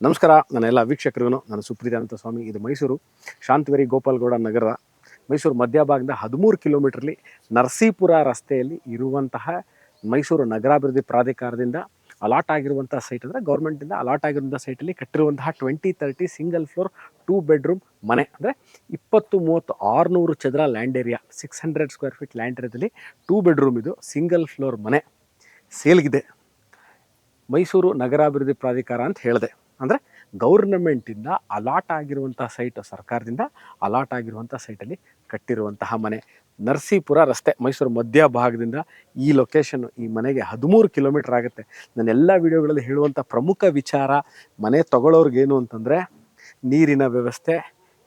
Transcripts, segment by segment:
ನಮಸ್ಕಾರ ನನ್ನೆಲ್ಲ ವೀಕ್ಷಕರಿಗೂ ನಾನು ಸುಪ್ರೀತಾನಂತ ಸ್ವಾಮಿ. ಇದು ಮೈಸೂರು ಶಾಂತವೇರಿ ಗೋಪಾಲ್ಗೌಡ ನಗರ, ಮೈಸೂರು ಮಧ್ಯಭಾಗದಿಂದ 13 ಕಿಲೋಮೀಟ್ರಲ್ಲಿ ನರಸೀಪುರ ರಸ್ತೆಯಲ್ಲಿ ಇರುವಂತಹ ಮೈಸೂರು ನಗರಾಭಿವೃದ್ಧಿ ಪ್ರಾಧಿಕಾರದಿಂದ ಅಲಾಟ್ ಆಗಿರುವಂಥ ಸೈಟ್, ಅಂದರೆ ಗೌರ್ಮೆಂಟಿಂದ ಅಲಾಟ್ ಆಗಿರುವಂಥ ಸೈಟಲ್ಲಿ ಕಟ್ಟಿರುವಂತಹ 2030 ಸಿಂಗಲ್ ಫ್ಲೋರ್ 2 ಬೆಡ್ರೂಮ್ ಮನೆ. ಅಂದರೆ 20-30 600 ಚದರ land area, 600 square feet land ಏರಿಯಾದಲ್ಲಿ 2 ಬೆಡ್ರೂಮ್ ಇದು ಸಿಂಗಲ್ ಫ್ಲೋರ್ ಮನೆ ಸೇಲ್ಗಿದೆ. ಮೈಸೂರು ನಗರಾಭಿವೃದ್ಧಿ ಪ್ರಾಧಿಕಾರ ಅಂತ ಹೇಳಿದೆ, ಅಂದರೆ ಗೌರ್ನಮೆಂಟಿಂದ ಅಲಾಟ್ ಆಗಿರುವಂಥ ಸೈಟ್, ಸರ್ಕಾರದಿಂದ ಅಲಾಟ್ ಆಗಿರುವಂಥ ಸೈಟಲ್ಲಿ ಕಟ್ಟಿರುವಂತಹ ಮನೆ. ನರಸೀಪುರ ರಸ್ತೆ, ಮೈಸೂರು ಮಧ್ಯಭಾಗದಿಂದ ಈ ಲೊಕೇಶನ್ನು, ಈ ಮನೆಗೆ 13 ಕಿಲೋಮೀಟ್ರ್ ಆಗುತ್ತೆ. ನಾನು ಎಲ್ಲ ವಿಡಿಯೋಗಳಲ್ಲಿ ಹೇಳುವಂಥ ಪ್ರಮುಖ ವಿಚಾರ, ಮನೆ ತಗೊಳ್ಳೋರ್ಗೇನು ಅಂತಂದರೆ ನೀರಿನ ವ್ಯವಸ್ಥೆ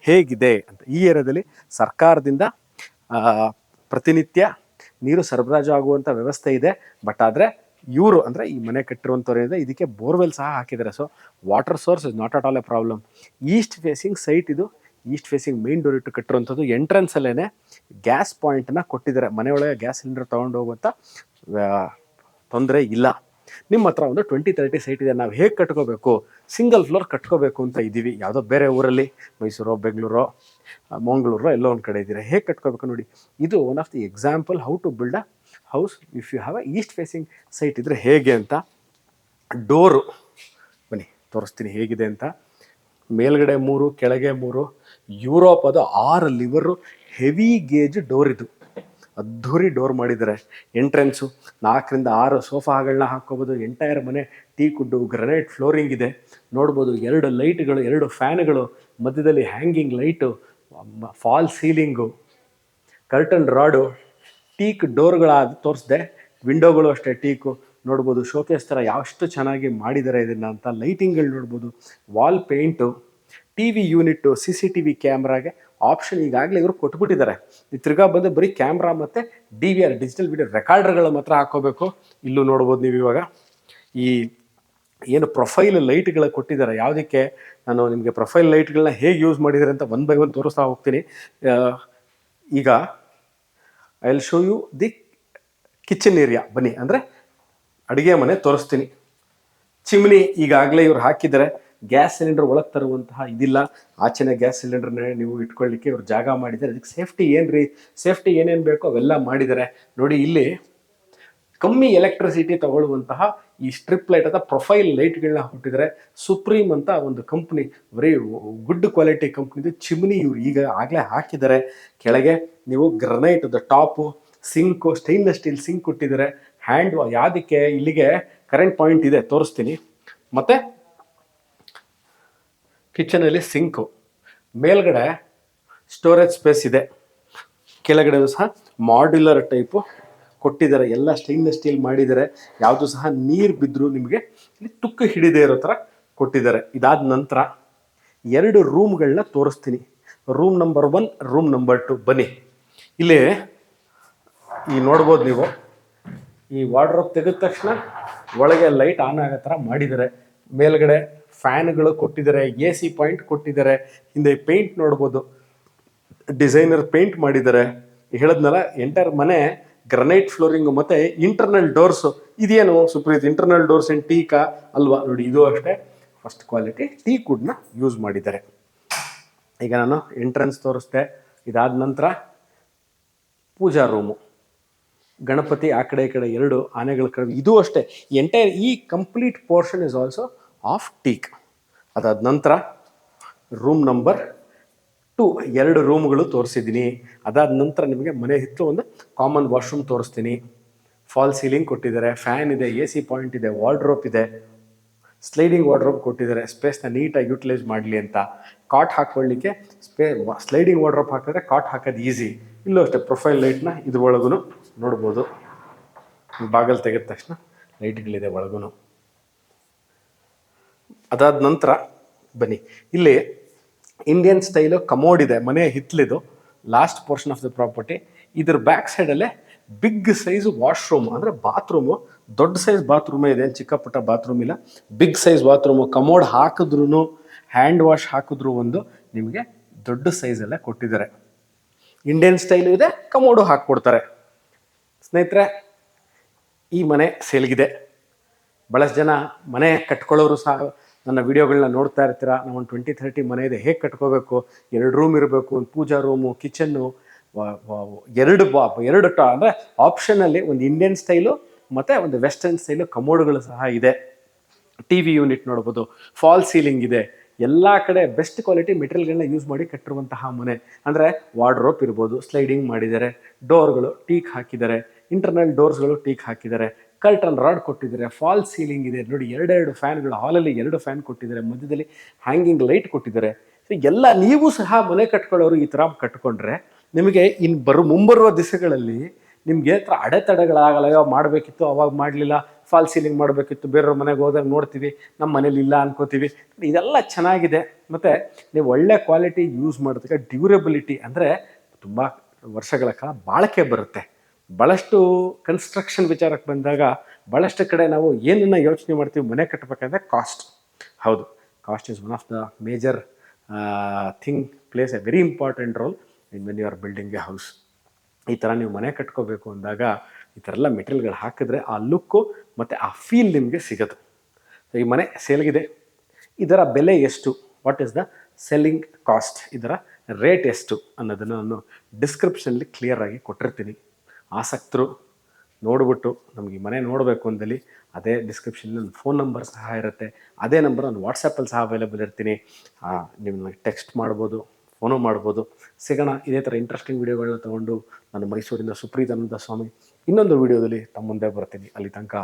ಹೇಗಿದೆ ಅಂತ. ಈ ಏರಿಯಾದಲ್ಲಿ ಸರ್ಕಾರದಿಂದ ಪ್ರತಿನಿತ್ಯ ನೀರು ಸರಬರಾಜು ಆಗುವಂಥ ವ್ಯವಸ್ಥೆ ಇದೆ. ಬಟ್ ಆದರೆ ಇವರು ಅಂದರೆ ಈ ಮನೆ ಕಟ್ಟಿರುವಂಥವ್ರಿಂದ ಇದಕ್ಕೆ ಬೋರ್ವೆಲ್ ಸಹ ಹಾಕಿದ್ದಾರೆ. So water source is not at all A problem. East facing site ಇದು, ಈಸ್ಟ್ ಫೇಸಿಂಗ್ ಮೇನ್ ಡೋರ್ ಇಟ್ಟು ಕಟ್ಟಿರುವಂಥದ್ದು. ಎಂಟ್ರೆನ್ಸಲ್ಲೇ ಗ್ಯಾಸ್ ಪಾಯಿಂಟನ್ನು ಕೊಟ್ಟಿದ್ದಾರೆ. ಮನೆಯೊಳಗೆ ಗ್ಯಾಸ್ ಸಿಲಿಂಡರ್ ತೊಗೊಂಡು ಹೋಗುವಂಥ ತೊಂದರೆ ಇಲ್ಲ. ನಿಮ್ಮ ಹತ್ರ ಒಂದು 2030 ಸೈಟ್ ಇದೆ. ನಾವು ಹೇಗೆ ಕಟ್ಕೋಬೇಕು, ಸಿಂಗಲ್ ಫ್ಲೋರ್ ಕಟ್ಕೋಬೇಕು ಅಂತ ಇದ್ದೀವಿ. ಯಾವುದೋ ಬೇರೆ ಊರಲ್ಲಿ, ಮೈಸೂರೋ ಬೆಂಗಳೂರೋ ಮಂಗಳೂರೋ ಎಲ್ಲೋ ಒಂದು ಕಡೆ ಇದ್ದೀರಾ, ಹೇಗೆ ಕಟ್ಕೋಬೇಕು ನೋಡಿ. ಇದು one of the example how to build a house if you have a east facing site ಇದ್ದರೆ ಹೇಗೆ ಅಂತ. ಡೋರು ಬನ್ನಿ ತೋರಿಸ್ತೀನಿ ಹೇಗಿದೆ ಅಂತ. ಮೇಲ್ಗಡೆ 3, ಕೆಳಗೆ 3, ಯುರೋಪ್ ಅದು 6 ಲಿವರು ಹೆವಿ ಗೇಜ್ ಡೋರ್ ಇದು. ಅದ್ಧೂರಿ ಡೋರ್ ಮಾಡಿದ್ದಾರೆ. ಎಂಟ್ರೆನ್ಸು 4ರಿಂದ 6 ಸೋಫಾಗಳನ್ನ ಹಾಕ್ಕೋಬೋದು. ಎಂಟೈರ್ ಮನೆ ಟೀ ಕುಡ್ಡು, ಗ್ರನೈಟ್ ಫ್ಲೋರಿಂಗ್ ಇದೆ. ನೋಡ್ಬೋದು 2 ಲೈಟ್ಗಳು, 2 ಫ್ಯಾನ್ಗಳು, ಮಧ್ಯದಲ್ಲಿ hanging light, fall ceiling, curtain rod, teak ಡೋರ್ಗಳಾದ ತೋರಿಸ್ದೆ. ವಿಂಡೋಗಳು ಅಷ್ಟೇ ಟೀಕು. ನೋಡ್ಬೋದು ಶೋಕೇಸ್ ಥರ ಯಾವಷ್ಟು ಚೆನ್ನಾಗಿ ಮಾಡಿದ್ದಾರೆ ಇದನ್ನು ಅಂತ. ಲೈಟಿಂಗ್ಗಳು ನೋಡ್ಬೋದು, wall paint, T V unit, CCTV ಕ್ಯಾಮ್ರಾಗೆ ಆಪ್ಷನ್ ಈಗಾಗಲೇ ಇವರು ಕೊಟ್ಬಿಟ್ಟಿದ್ದಾರೆ. ಈ ತಿರ್ಗಾ ಬಂದು ಬರೀ ಕ್ಯಾಮ್ರಾ ಮತ್ತು DVR ಡಿಜಿಟಲ್ ವಿಡಿಯೋ ರೆಕಾರ್ಡರ್ಗಳು ಮಾತ್ರ ಹಾಕ್ಕೋಬೇಕು. ಇಲ್ಲೂ ನೋಡ್ಬೋದು ನೀವು ಇವಾಗ ಈ ಏನು ಪ್ರೊಫೈಲ್ ಲೈಟ್ಗಳ ಕೊಟ್ಟಿದ್ದಾರೆ. ಯಾವುದಕ್ಕೆ ನಾನು ನಿಮಗೆ ಪ್ರೊಫೈಲ್ ಲೈಟ್ಗಳನ್ನ ಹೇಗೆ ಯೂಸ್ ಮಾಡಿದ್ದಾರೆ ಅಂತ 1 ಬೈ 1 ತೋರಿಸ್ತಾ ಹೋಗ್ತೀನಿ. ಈಗ I will show you the kitchen area. ಬನ್ನಿ, ಅಂದರೆ ಅಡುಗೆ ಮನೆ ತೋರಿಸ್ತೀನಿ. ಚಿಮ್ನಿ ಈಗಾಗಲೇ ಇವ್ರು ಹಾಕಿದ್ದಾರೆ. ಗ್ಯಾಸ್ ಸಿಲಿಂಡರ್ ಒಳಗೆ ತರುವಂತಹ ಇದಿಲ್ಲ. ಆಚೆನೇ ಗ್ಯಾಸ್ ಸಿಲಿಂಡರ್ನ ನೀವು ಇಟ್ಕೊಳ್ಳಿಕ್ಕೆ ಇವ್ರು ಜಾಗ ಮಾಡಿದ್ದಾರೆ. ಅದಕ್ಕೆ ಸೇಫ್ಟಿ ಏನೇನು ಬೇಕೋ ಅವೆಲ್ಲ ಮಾಡಿದ್ದಾರೆ. ನೋಡಿ, ಇಲ್ಲಿ ಕಮ್ಮಿ ಎಲೆಕ್ಟ್ರಿಸಿಟಿ ತಗೊಳ್ಳುವಂತಹ ಈ ಸ್ಟ್ರಿಪ್ ಲೈಟ್ ಅಥವಾ ಪ್ರೊಫೈಲ್ ಲೈಟ್ಗಳನ್ನ ಹುಟ್ಟಿದ್ದಾರೆ. ಸುಪ್ರೀಮ್ ಅಂತ ಒಂದು ಕಂಪ್ನಿ, ವೆರಿ ಗುಡ್ ಕ್ವಾಲಿಟಿ ಕಂಪ್ನಿದು ಚಿಮ್ನಿ ಇವ್ರು ಈಗ ಆಗಲೇ ಹಾಕಿದ್ದಾರೆ. ಕೆಳಗೆ ನೀವು granite top, sink, stainless steel sink ಕೊಟ್ಟಿದ್ದಾರೆ. ಹ್ಯಾಂಡ್ ಯಾವುದಕ್ಕೆ, ಇಲ್ಲಿಗೆ ಕರೆಂಟ್ ಪಾಯಿಂಟ್ ಇದೆ, ತೋರಿಸ್ತೀನಿ. ಮತ್ತು ಕಿಚನಲ್ಲಿ ಸಿಂಕು, ಮೇಲ್ಗಡೆ ಸ್ಟೋರೇಜ್ ಸ್ಪೇಸ್ ಇದೆ. ಕೆಳಗಡೆ ಸಹ ಮಾಡ್ಯುಲರ್ ಟೈಪು ಕೊಟ್ಟಿದ್ದಾರೆ. ಎಲ್ಲ ಸ್ಟೈನ್ಲೆಸ್ ಸ್ಟೀಲ್ ಮಾಡಿದ್ದಾರೆ. ಯಾವುದು ಸಹ ನೀರು ಬಿದ್ದರೂ ನಿಮಗೆ ಇಲ್ಲಿ ತುಕ್ಕು ಹಿಡಿದೇ ಇರೋ ಥರ ಕೊಟ್ಟಿದ್ದಾರೆ. ಇದಾದ ನಂತರ 2 ರೂಮ್ಗಳನ್ನ ತೋರಿಸ್ತೀನಿ. Room number 1, room number 2. ಬನ್ನಿ, ಇಲ್ಲಿ ಈ ನೋಡ್ಬೋದು ನೀವು, ಈ ವಾರ್ಡ್ರೋಬ್ ತೆಗೆದ ತಕ್ಷಣ ಒಳಗೆ ಲೈಟ್ ಆನ್ ಆಗೋ ಥರ ಮಾಡಿದ್ದಾರೆ. ಮೇಲ್ಗಡೆ ಫ್ಯಾನ್ಗಳು ಕೊಟ್ಟಿದ್ದಾರೆ, AC ಪಾಯಿಂಟ್ ಕೊಟ್ಟಿದ್ದಾರೆ. ಹಿಂದೆ ಪೇಂಟ್ ನೋಡ್ಬೋದು, ಡಿಸೈನರ್ ಪೇಂಟ್ ಮಾಡಿದ್ದಾರೆ. ಹೇಳಿದ್ನಲ್ಲ, ಎಂಟರ್ ಮನೆ ಗ್ರನೈಟ್ ಫ್ಲೋರಿಂಗು ಮತ್ತು ಇಂಟರ್ನಲ್ ಡೋರ್ಸು. ಇದೇನು ಸುಪ್ರೀತ್, ಇಂಟರ್ನಲ್ ಡೋರ್ಸ್ ಏನು ಟೀಕಾ ಅಲ್ವಾ? ನೋಡಿ, ಇದು ಅಷ್ಟೇ ಫಸ್ಟ್ ಕ್ವಾಲಿಟಿ ಟೀ ಕುಡ್ನ ಯೂಸ್ ಮಾಡಿದ್ದಾರೆ. ಈಗ ನಾನು ಎಂಟ್ರೆನ್ಸ್ ತೋರಿಸ್ದೆ. ಇದಾದ ನಂತರ ಪೂಜಾ ರೂಮು, ಗಣಪತಿ ಆ ಕಡೆ ಈ ಕಡೆ 2 ಆನೆಗಳ ಕಡೆ, ಇದು ಅಷ್ಟೇ. ಈ complete portion is also of teak. ಅದಾದ ನಂತರ ರೂಮ್ ನಂಬರ್ 2, 2 ರೂಮ್ಗಳು ತೋರಿಸಿದ್ದೀನಿ. ಅದಾದ ನಂತರ ನಿಮಗೆ ಮನೆ ಹಿತ್ತು ಒಂದು ಕಾಮನ್ ವಾಶ್ರೂಮ್ ತೋರಿಸ್ತೀನಿ. ಫಾಲ್ ಸೀಲಿಂಗ್ ಕೊಟ್ಟಿದ್ದಾರೆ, ಫ್ಯಾನ್ ಇದೆ, AC ಪಾಯಿಂಟ್ ಇದೆ, ವಾರ್ಡ್ರೋಪ್ ಇದೆ, ಸ್ಲೈಡಿಂಗ್ ವಾರ್ಡ್ರೋಪ್ ಕೊಟ್ಟಿದ್ದಾರೆ. ಸ್ಪೇಸ್ನ ನೀಟಾಗಿ ಯೂಟಿಲೈಸ್ ಮಾಡಲಿ ಅಂತ. ಕಾಟ್ ಹಾಕ್ಕೊಳ್ಳಿಕ್ಕೆ ಸ್ಲೈಡಿಂಗ್ ವಾರ್ಡ್ರೋಪ್ ಹಾಕಿದ್ರೆ ಕಾಟ್ ಹಾಕೋದು ಈಸಿ. ಇಲ್ಲೂ ಅಷ್ಟೇ ಪ್ರೊಫೈಲ್ ಲೈಟ್ನ ಇದ್ರೊಳಗೂ ನೋಡ್ಬೋದು. ಬಾಗಲ್ ತೆಗೆದ ತಕ್ಷಣ ಲೈಟ್ಗಳಿದೆ ಒಳಗೂ. ಅದಾದ ನಂತರ ಬನ್ನಿ, ಇಲ್ಲಿ ಇಂಡಿಯನ್ ಸ್ಟೈಲು ಕಮೋಡ್ ಇದೆ. ಮನೆ ಹಿತ್ತಲಿದು last portion of the property. ಇದ್ರ ಬ್ಯಾಕ್ ಸೈಡಲ್ಲೇ ಬಿಗ್ ಸೈಜ್ ವಾಶ್ರೂಮ್, ಅಂದರೆ ಬಾತ್ರೂಮು. ದೊಡ್ಡ ಸೈಜ್ ಬಾತ್ರೂಮೇ ಇದೆ, ಚಿಕ್ಕ ಪುಟ್ಟ ಬಾತ್ರೂಮ್ ಇಲ್ಲ, ಬಿಗ್ ಸೈಜ್ ಬಾತ್ರೂಮು. ಕಮೋಡ್ ಹಾಕಿದ್ರೂ, ಹ್ಯಾಂಡ್ ವಾಶ್ ಹಾಕಿದ್ರು ಒಂದು ನಿಮಗೆ ದೊಡ್ಡ ಸೈಜೆಲ್ಲ ಕೊಟ್ಟಿದ್ದಾರೆ. ಇಂಡಿಯನ್ ಸ್ಟೈಲು ಇದೆ, ಕಮೋಡು ಹಾಕ್ಕೊಡ್ತಾರೆ. ಸ್ನೇಹಿತರೆ, ಈ ಮನೆ ಸೇಲ್ಗಿದೆ. ಭಾಳಷ್ಟು ಜನ ಮನೆ ಕಟ್ಕೊಳ್ಳೋರು ಸಹ ನನ್ನ ವಿಡಿಯೋಗಳನ್ನ ನೋಡ್ತಾ ಇರ್ತೀರಾ. ನಾವು ಒಂದು 20-30 ಮನೆ ಇದೆ, ಹೇಗೆ ಕಟ್ಕೋಬೇಕು, 2 ರೂಮ್ ಇರಬೇಕು, ಒಂದು ಪೂಜಾ ರೂಮು, ಕಿಚನ್ನು, ಎರಡು ಅಂದರೆ ಆಪ್ಷನಲ್ಲಿ ಒಂದು ಇಂಡಿಯನ್ ಸ್ಟೈಲು ಮತ್ತು ಒಂದು ವೆಸ್ಟರ್ನ್ ಸ್ಟೈಲು ಕಮೋಡ್ಗಳು ಸಹ ಇದೆ. ಟಿ ವಿ ಯೂನಿಟ್ ನೋಡ್ಬೋದು, ಫಾಲ್ ಸೀಲಿಂಗ್ ಇದೆ. ಎಲ್ಲ ಕಡೆ ಬೆಸ್ಟ್ ಕ್ವಾಲಿಟಿ ಮೆಟೀರಿಯಲ್ಗಳನ್ನ ಯೂಸ್ ಮಾಡಿ ಕಟ್ಟಿರುವಂತಹ ಮನೆ. ಅಂದರೆ ವಾರ್ಡ್ರೋಪ್ ಇರ್ಬೋದು, ಸ್ಲೈಡಿಂಗ್ ಮಾಡಿದ್ದಾರೆ, ಡೋರ್ಗಳು ಟೀಕ್ ಹಾಕಿದ್ದಾರೆ, ಇಂಟರ್ನಲ್ ಡೋರ್ಸ್ಗಳು ಟೀಕ್ ಹಾಕಿದ್ದಾರೆ, ಕರ್ಟನ್ ರಾಡ್ ಕೊಟ್ಟಿದ್ದಾರೆ, ಫಾಲ್ ಸೀಲಿಂಗ್ ಇದೆ ನೋಡಿ, 2 ಫ್ಯಾನ್ಗಳು, ಹಾಲಲ್ಲಿ 2 ಫ್ಯಾನ್ ಕೊಟ್ಟಿದ್ದಾರೆ, ಮಧ್ಯದಲ್ಲಿ ಹ್ಯಾಂಗಿಂಗ್ ಲೈಟ್ ಕೊಟ್ಟಿದ್ದಾರೆ. ಸೊ ಎಲ್ಲ ನೀವು ಸಹ ಮನೆ ಕಟ್ಕೊಳ್ಳೋರು ಈ ಥರ ಕಟ್ಕೊಂಡ್ರೆ ನಿಮಗೆ ಮುಂಬರುವ ದಿವಸಗಳಲ್ಲಿ ನಿಮಗೆ ಹತ್ರ ಅಡೆತಡೆಗಳಾಗಲ್ಲ. ಯಾವ ಮಾಡಬೇಕಿತ್ತು ಅವಾಗ ಮಾಡಲಿಲ್ಲ, ಫಾಲ್ ಸೀಲಿಂಗ್ ಮಾಡಬೇಕಿತ್ತು, ಬೇರೆಯವ್ರ ಮನೆಗೆ ಹೋದಾಗ ನೋಡ್ತೀವಿ, ನಮ್ಮ ಮನೇಲಿ ಇಲ್ಲ ಅನ್ಕೋತೀವಿ. ಇದೆಲ್ಲ ಚೆನ್ನಾಗಿದೆ. ಮತ್ತು ನೀವು ಒಳ್ಳೆ ಕ್ವಾಲಿಟಿ ಯೂಸ್ ಮಾಡೋದಕ್ಕೆ ಡ್ಯೂರಬಿಲಿಟಿ ಅಂದರೆ ತುಂಬ ವರ್ಷಗಳ ಕಾಲ ಬಾಳಿಕೆ ಬರುತ್ತೆ. ಭಾಳಷ್ಟು ಕನ್ಸ್ಟ್ರಕ್ಷನ್ ವಿಚಾರಕ್ಕೆ ಬಂದಾಗ ಭಾಳಷ್ಟು ಕಡೆ ನಾವು ಏನನ್ನು ಯೋಚನೆ ಮಾಡ್ತೀವಿ ಮನೆ ಕಟ್ಟಬೇಕಂದ್ರೆ ಕಾಸ್ಟ್. ಹೌದು, cost is one of the major thing, plays a very important role in when you are building a house. ಈ ಥರ ನೀವು ಮನೆ ಕಟ್ಕೋಬೇಕು ಅಂದಾಗ ಈ ಥರ ಎಲ್ಲ ಮೆಟೀರಿಯಲ್ಗಳು ಹಾಕಿದ್ರೆ ಆ ಲುಕ್ಕು ಮತ್ತು ಆ ಫೀಲ್ ನಿಮಗೆ ಸಿಗೋದು. ಸೊ ಈ ಮನೆ ಸೇಲ್ಗಿದೆ, ಇದರ ಬೆಲೆ ಎಷ್ಟು, what is the selling cost, ಇದರ ರೇಟ್ ಎಷ್ಟು ಅನ್ನೋದನ್ನು ನಾನು ಡಿಸ್ಕ್ರಿಪ್ಷನಲ್ಲಿ ಕ್ಲಿಯರಾಗಿ ಕೊಟ್ಟಿರ್ತೀನಿ. ಆಸಕ್ತರು ನೋಡಿಬಿಟ್ಟು ನಮಗೆ ಈ ಮನೆ ನೋಡಬೇಕು ಅಂದಲ್ಲಿ ಅದೇ ಡಿಸ್ಕ್ರಿಪ್ಷನಲ್ಲಿ ನನ್ನ ಫೋನ್ ನಂಬರ್ ಸಹ ಇರುತ್ತೆ. ಅದೇ ನಂಬರ್ ನಾನು ವಾಟ್ಸಪ್ಪಲ್ಲಿ ಸಹ ಅವೈಲೇಬಲ್ ಇರ್ತೀನಿ. ನೀವು ನನಗೆ ಟೆಕ್ಸ್ಟ್ ಮಾಡ್ಬೋದು, ಫೋನು ಮಾಡ್ಬೋದು. ಸಿಗೋಣ ಇದೇ ಥರ ಇಂಟ್ರೆಸ್ಟಿಂಗ್ ವೀಡಿಯೋಗಳನ್ನ ತೊಗೊಂಡು ನಾನು ಮೈಸೂರಿನ ಸುಪ್ರೀತಾನಂದ ಸ್ವಾಮಿ ಇನ್ನೊಂದು ವೀಡಿಯೋದಲ್ಲಿ ತಮ್ಮ ಮುಂದೆ ಬರ್ತೀನಿ. ಅಲ್ಲಿ ತನಕ